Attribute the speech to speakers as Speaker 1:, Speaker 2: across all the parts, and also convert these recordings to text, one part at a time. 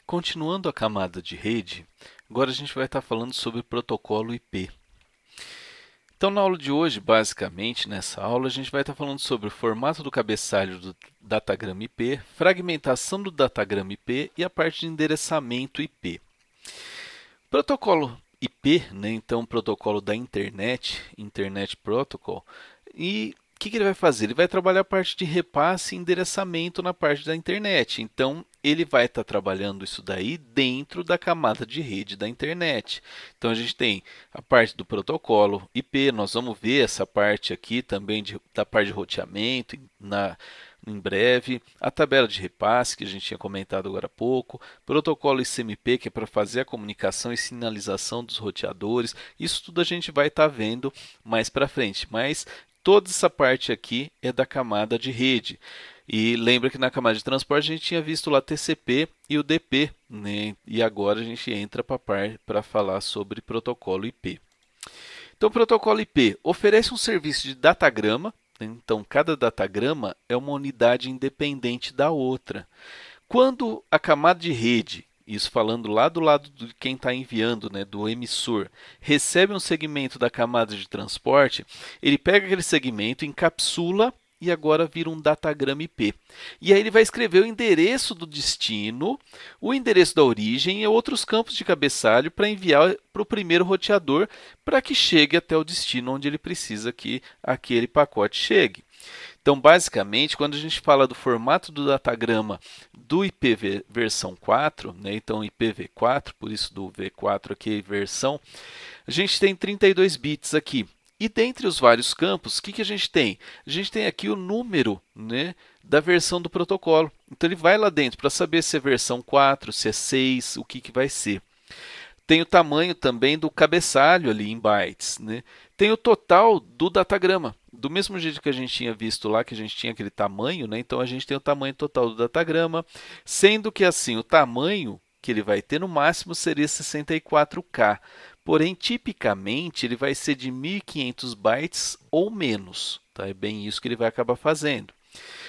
Speaker 1: Continuando a camada de rede, agora a gente vai estar falando sobre o protocolo IP. Então, na aula de hoje, basicamente, nessa aula, a gente vai estar falando sobre o formato do cabeçalho do datagrama IP, fragmentação do datagrama IP e a parte de endereçamento IP. Protocolo IP, né, então, protocolo da internet, Internet Protocol, e o que ele vai fazer? Ele vai trabalhar a parte de repasse e endereçamento na parte da internet. Então, ele vai estar trabalhando isso daí dentro da camada de rede da internet. Então, a gente tem a parte do protocolo IP, nós vamos ver essa parte aqui também da parte de roteamento em breve, a tabela de repasse que a gente tinha comentado agora há pouco, protocolo ICMP, que é para fazer a comunicação e sinalização dos roteadores. Isso tudo a gente vai estar vendo mais para frente, mas toda essa parte aqui é da camada de rede. E lembra que na camada de transporte a gente tinha visto lá TCP e o DP, né? E agora a gente entra para falar sobre protocolo IP. Então, o protocolo IP oferece um serviço de datagrama. Então, cada datagrama é uma unidade independente da outra. Quando a camada de rede, isso falando lá do lado de quem está enviando, né, do emissor, recebe um segmento da camada de transporte, ele pega aquele segmento, encapsula e agora vira um datagrama IP. E aí ele vai escrever o endereço do destino, o endereço da origem e outros campos de cabeçalho para enviar para o primeiro roteador para que chegue até o destino onde ele precisa que aquele pacote chegue. Então, basicamente, quando a gente fala do formato do datagrama do IPv versão 4, né, então IPv4, por isso do V4 aqui versão, a gente tem 32 bits aqui. E dentre os vários campos, o que a gente tem? A gente tem aqui o número, né, da versão do protocolo. Então, ele vai lá dentro para saber se é versão 4, se é 6, o que vai ser. Tem o tamanho também do cabeçalho ali em bytes, né? Tem o total do datagrama. Do mesmo jeito que a gente tinha visto lá, que a gente tinha aquele tamanho, né? Então a gente tem o tamanho total do datagrama, sendo que assim, o tamanho que ele vai ter no máximo seria 64K. Porém, tipicamente, ele vai ser de 1.500 bytes ou menos. Tá? É bem isso que ele vai acabar fazendo.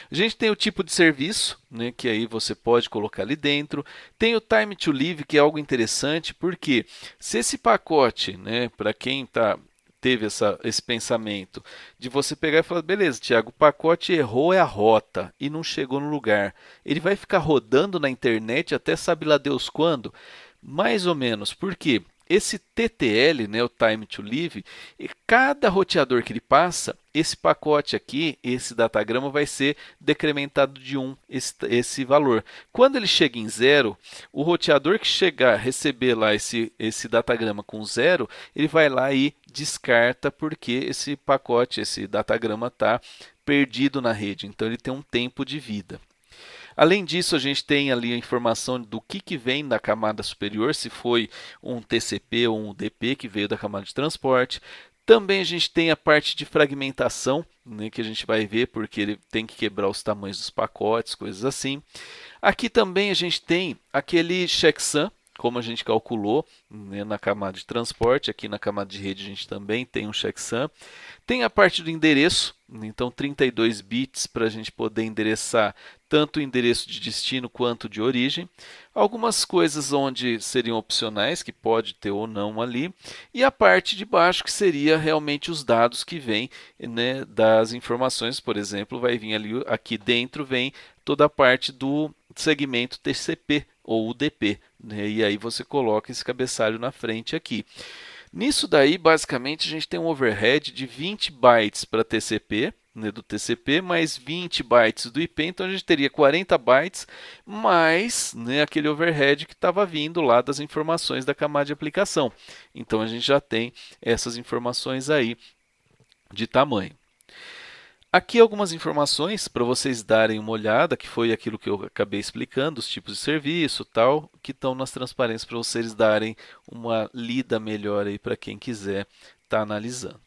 Speaker 1: A gente tem o tipo de serviço, né, que aí você pode colocar ali dentro. Tem o time to live, que é algo interessante, porque se esse pacote, né, para quem teve esse pensamento de você pegar e falar, beleza, Thiago, o pacote errou a rota e não chegou no lugar. Ele vai ficar rodando na internet até sabe lá Deus quando? Mais ou menos, por quê? Esse TTL, né, o Time to Live, e cada roteador que ele passa, esse pacote aqui, esse datagrama vai ser decrementado de 1, esse valor. Quando ele chega em 0, o roteador que chegar, receber lá esse datagrama com 0, ele vai lá e descarta porque esse pacote, esse datagrama está perdido na rede. Então ele tem um tempo de vida. Além disso, a gente tem ali a informação do que vem da camada superior, se foi um TCP ou um UDP que veio da camada de transporte. Também a gente tem a parte de fragmentação, né, que a gente vai ver porque ele tem que quebrar os tamanhos dos pacotes, coisas assim. Aqui também a gente tem aquele checksum, como a gente calculou, né, na camada de transporte. Aqui na camada de rede a gente também tem um checksum. Tem a parte do endereço, então 32 bits para a gente poder endereçar tanto o endereço de destino quanto de origem. Algumas coisas onde seriam opcionais, que pode ter ou não ali. E a parte de baixo que seria realmente os dados que vêm, né, das informações. Por exemplo, vai vir ali, aqui dentro vem toda a parte do segmento TCP ou UDP, né? E aí você coloca esse cabeçalho na frente aqui. Nisso daí, basicamente, a gente tem um overhead de 20 bytes para TCP, né, do TCP, mais 20 bytes do IP, então a gente teria 40 bytes, mais, né, aquele overhead que estava vindo lá das informações da camada de aplicação. Então a gente já tem essas informações aí de tamanho. Aqui algumas informações para vocês darem uma olhada, que foi aquilo que eu acabei explicando, os tipos de serviço, tal, que estão nas transparências para vocês darem uma lida melhor aí para quem quiser estar analisando.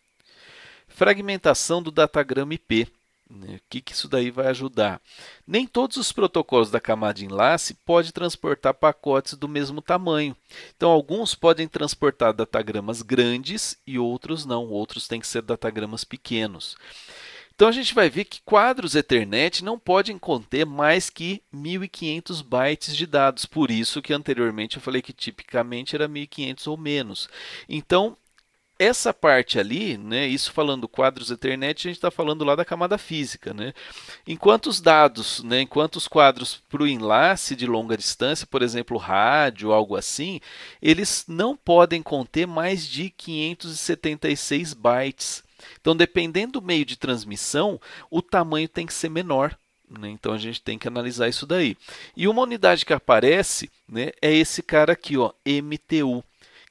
Speaker 1: Fragmentação do datagrama IP. Né? O que isso daí vai ajudar? Nem todos os protocolos da camada de enlace podem transportar pacotes do mesmo tamanho. Então, alguns podem transportar datagramas grandes e outros não. Outros têm que ser datagramas pequenos. Então a gente vai ver que quadros Ethernet não podem conter mais que 1.500 bytes de dados, por isso que anteriormente eu falei que tipicamente era 1.500 ou menos. Então, essa parte ali, né, isso falando quadros Ethernet, a gente está falando lá da camada física, né? Enquanto os dados, né, enquanto os quadros para o enlace de longa distância, por exemplo, rádio, algo assim, eles não podem conter mais de 576 bytes. Então, dependendo do meio de transmissão, o tamanho tem que ser menor, né? Então, a gente tem que analisar isso daí. E uma unidade que aparece, né, é esse cara aqui, ó, MTU.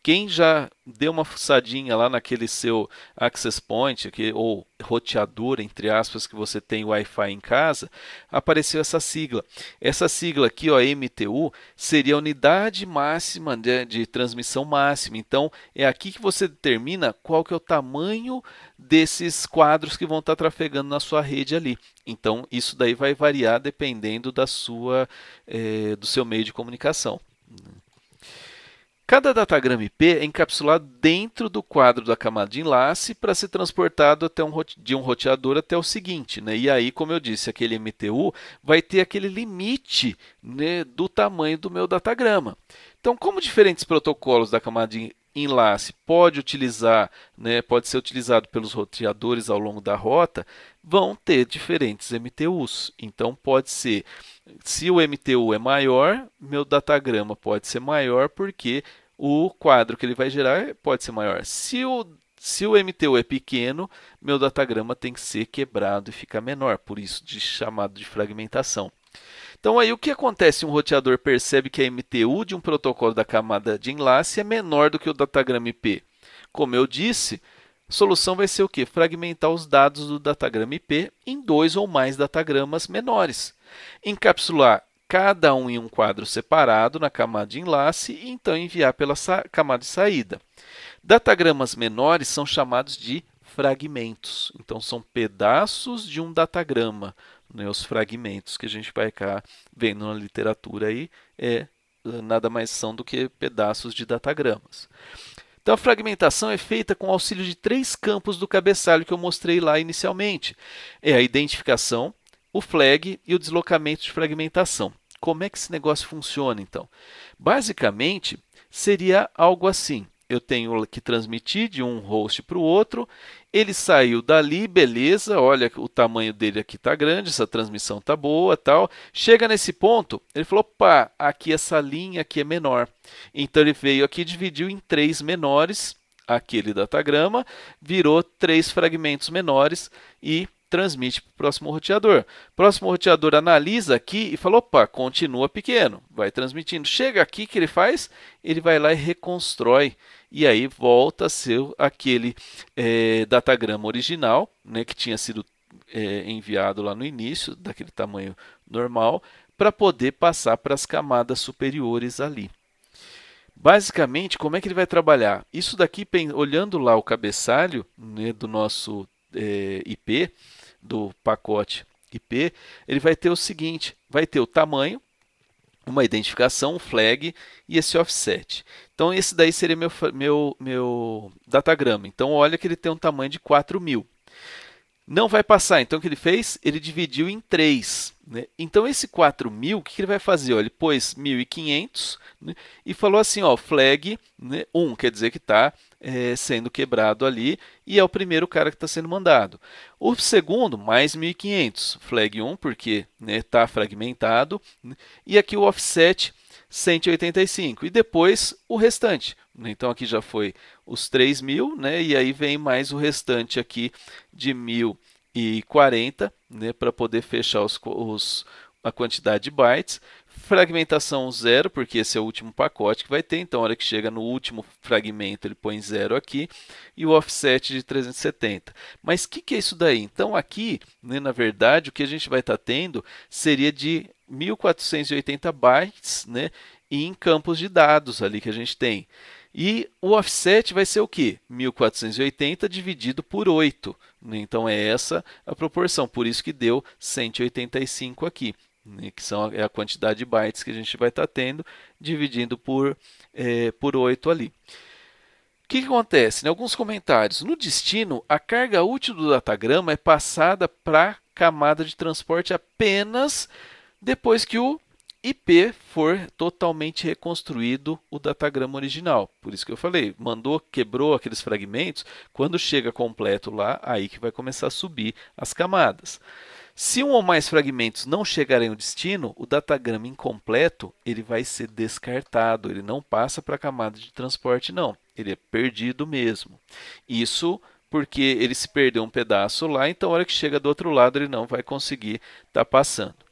Speaker 1: Quem já deu uma fuçadinha lá naquele seu access point, ou roteador, entre aspas, que você tem Wi-Fi em casa, apareceu essa sigla. Essa sigla aqui, ó, MTU, seria a unidade máxima de transmissão máxima. Então, é aqui que você determina qual que é o tamanho desses quadros que vão estar trafegando na sua rede ali. Então, isso daí vai variar dependendo do seu meio de comunicação. Cada datagrama IP é encapsulado dentro do quadro da camada de enlace para ser transportado de um roteador até o seguinte, né? E aí, como eu disse, aquele MTU vai ter aquele limite, né, do tamanho do meu datagrama. Então, como diferentes protocolos da camada de enlace pode ser utilizado pelos roteadores ao longo da rota, vão ter diferentes MTUs. Então, pode ser, se o MTU é maior, meu datagrama pode ser maior porque o quadro que ele vai gerar pode ser maior. Se o MTU é pequeno, meu datagrama tem que ser quebrado e ficar menor, por isso chamado de fragmentação. Então, aí o que acontece? Um roteador percebe que a MTU de um protocolo da camada de enlace é menor do que o datagrama IP. Como eu disse, a solução vai ser o quê? Fragmentar os dados do datagrama IP em 2 ou mais datagramas menores. Encapsular cada um em um quadro separado na camada de enlace e então enviar pela camada de saída. Datagramas menores são chamados de fragmentos. Então, são pedaços de um datagrama, né? Os fragmentos que a gente vai ficar vendo na literatura aí nada mais são do que pedaços de datagramas. Então, a fragmentação é feita com o auxílio de 3 campos do cabeçalho que eu mostrei lá inicialmente. É a identificação, o flag e o deslocamento de fragmentação. Como é que esse negócio funciona, então? Basicamente, seria algo assim. Eu tenho que transmitir de um host para o outro, ele saiu dali, beleza, olha, o tamanho dele aqui está grande, essa transmissão está boa, tal. Chega nesse ponto, ele falou, opa, aqui essa linha aqui é menor. Então, ele veio aqui e dividiu em 3 menores, aquele datagrama, virou 3 fragmentos menores e transmite para o próximo roteador. O próximo roteador analisa aqui e fala, opa, continua pequeno, vai transmitindo. Chega aqui, o que ele faz? Ele vai lá e reconstrói. E aí volta a ser aquele datagrama original, né, que tinha sido enviado lá no início, daquele tamanho normal, para poder passar para as camadas superiores ali. Basicamente, como é que ele vai trabalhar? Isso daqui, olhando lá o cabeçalho, né, do nosso IP, do pacote IP, ele vai ter o seguinte, vai ter o tamanho, uma identificação, um flag e esse offset. Então, esse daí seria meu datagrama. Então, olha que ele tem um tamanho de 4.000. Não vai passar. Então, o que ele fez? Ele dividiu em 3. Né? Então, esse 4.000, o que ele vai fazer? Ó, ele pôs 1.500, né? E falou assim, ó, flag, né, 1, quer dizer que está sendo quebrado ali e é o primeiro cara que está sendo mandado. O segundo, mais 1.500, flag 1, porque está fragmentado, né? E aqui o offset 185 e depois o restante. Então, aqui já foi os 3.000, né? E aí vem mais o restante aqui de 1.040, né? Para poder fechar a quantidade de bytes. Fragmentação 0, porque esse é o último pacote que vai ter. Então, na hora que chega no último fragmento, ele põe 0 aqui. E o offset de 370. Mas o que é isso daí? Então, aqui, né, na verdade, o que a gente vai estar tendo seria de 1.480 bytes, né, em campos de dados ali que a gente tem. E o offset vai ser o quê? 1.480 dividido por 8. Né? Então, é essa a proporção. Por isso que deu 185 aqui, né? Que é a quantidade de bytes que a gente vai estar tendo, dividindo por 8 ali. que acontece? Em alguns comentários, no destino, a carga útil do datagrama é passada para a camada de transporte apenas depois que o IP for totalmente reconstruído o datagrama original. Por isso que eu falei, mandou, quebrou aqueles fragmentos, quando chega completo lá, aí que vai começar a subir as camadas. Se um ou mais fragmentos não chegarem ao destino, o datagrama incompleto ele vai ser descartado, ele não passa para a camada de transporte não, ele é perdido mesmo. Isso porque ele se perdeu um pedaço lá, então a hora que chega do outro lado ele não vai conseguir estar passando.